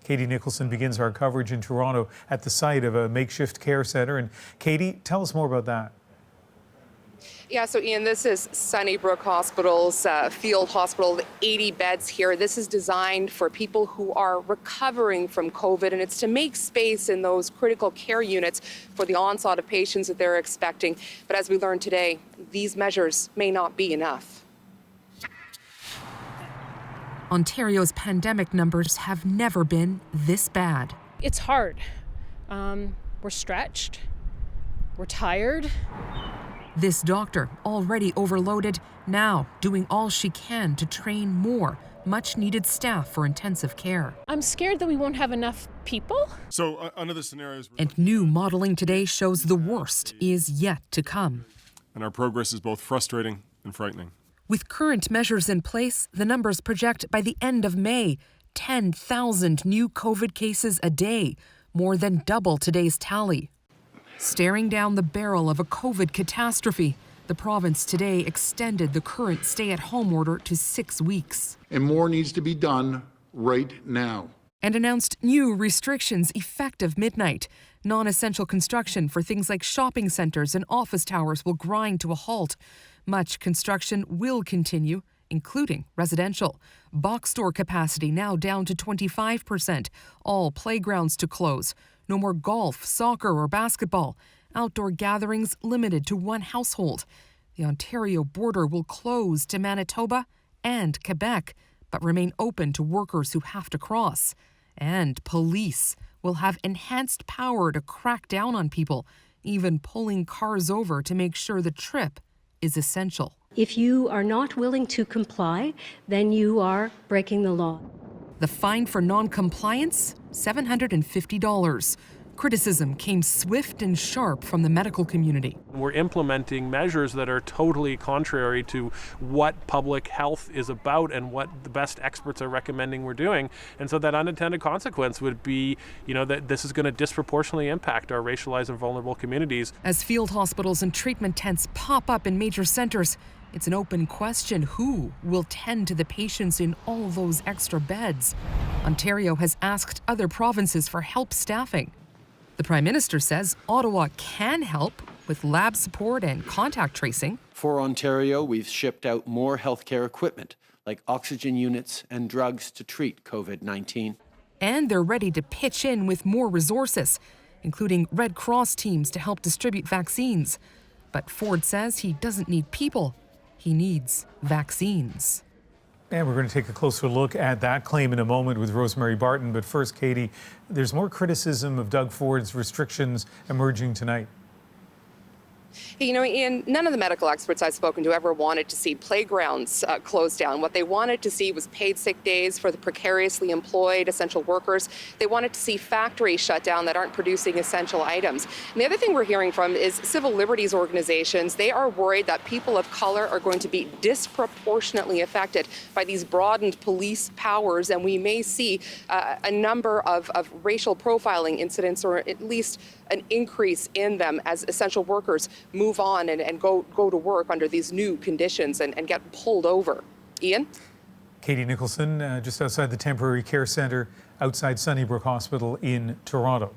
Katie Nicholson begins our coverage in Toronto at the site of a makeshift care centre. And Katie, tell us more about that. Yeah, so Ian, this is Sunnybrook Hospital's field hospital, 80 beds here. This is designed for people who are recovering from COVID, and it's to make space in those critical care units for the onslaught of patients that they're expecting. But as we learned today, these measures may not be enough. Ontario's pandemic numbers have never been this bad. It's hard. We're stretched. We're tired. This doctor, already overloaded, now doing all she can to train more much-needed staff for intensive care. I'm scared that we won't have enough people. So under the scenarios... And new modeling today shows the worst is yet to come. And our progress is both frustrating and frightening. With current measures in place, the numbers project by the end of May, 10,000 new COVID cases a day, more than double today's tally. Staring down the barrel of a COVID catastrophe, the province today extended the current stay-at-home order to 6 weeks. And more needs to be done right now. And announced new restrictions effective midnight. Non-essential construction for things like shopping centres and office towers will grind to a halt. Much construction will continue, including residential. Box store capacity now down to 25%. All playgrounds to close. No more golf, soccer, or basketball. Outdoor gatherings limited to one household. The Ontario border will close to Manitoba and Quebec, but remain open to workers who have to cross. And police will have enhanced power to crack down on people, even pulling cars over to make sure the trip is essential. If you are not willing to comply, then you are breaking the law. The fine for non-compliance? $750. Criticism came swift and sharp from the medical community. We're implementing measures that are totally contrary to what public health is about and what the best experts are recommending we're doing. And so that unintended consequence would be, that this is going to disproportionately impact our racialized and vulnerable communities. As field hospitals and treatment tents pop up in major centers, it's an open question who will tend to the patients in all those extra beds. Ontario has asked other provinces for help staffing. The Prime Minister says Ottawa can help with lab support and contact tracing. For Ontario, we've shipped out more healthcare equipment, like oxygen units and drugs to treat COVID-19. And they're ready to pitch in with more resources, including Red Cross teams to help distribute vaccines. But Ford says he doesn't need people. He needs vaccines. And we're going to take a closer look at that claim in a moment with Rosemary Barton. But first, Katie, there's more criticism of Doug Ford's restrictions emerging tonight. Hey, Ian, none of the medical experts I've spoken to ever wanted to see playgrounds closed down. What they wanted to see was paid sick days for the precariously employed essential workers. They wanted to see factories shut down that aren't producing essential items. And the other thing we're hearing from is civil liberties organizations. They are worried that people of color are going to be disproportionately affected by these broadened police powers, and we may see a number of racial profiling incidents, or at least an increase in them as essential workers move on and go to work under these new conditions and get pulled over. Ian? Katie Nicholson, just outside the temporary care centre outside Sunnybrook Hospital in Toronto.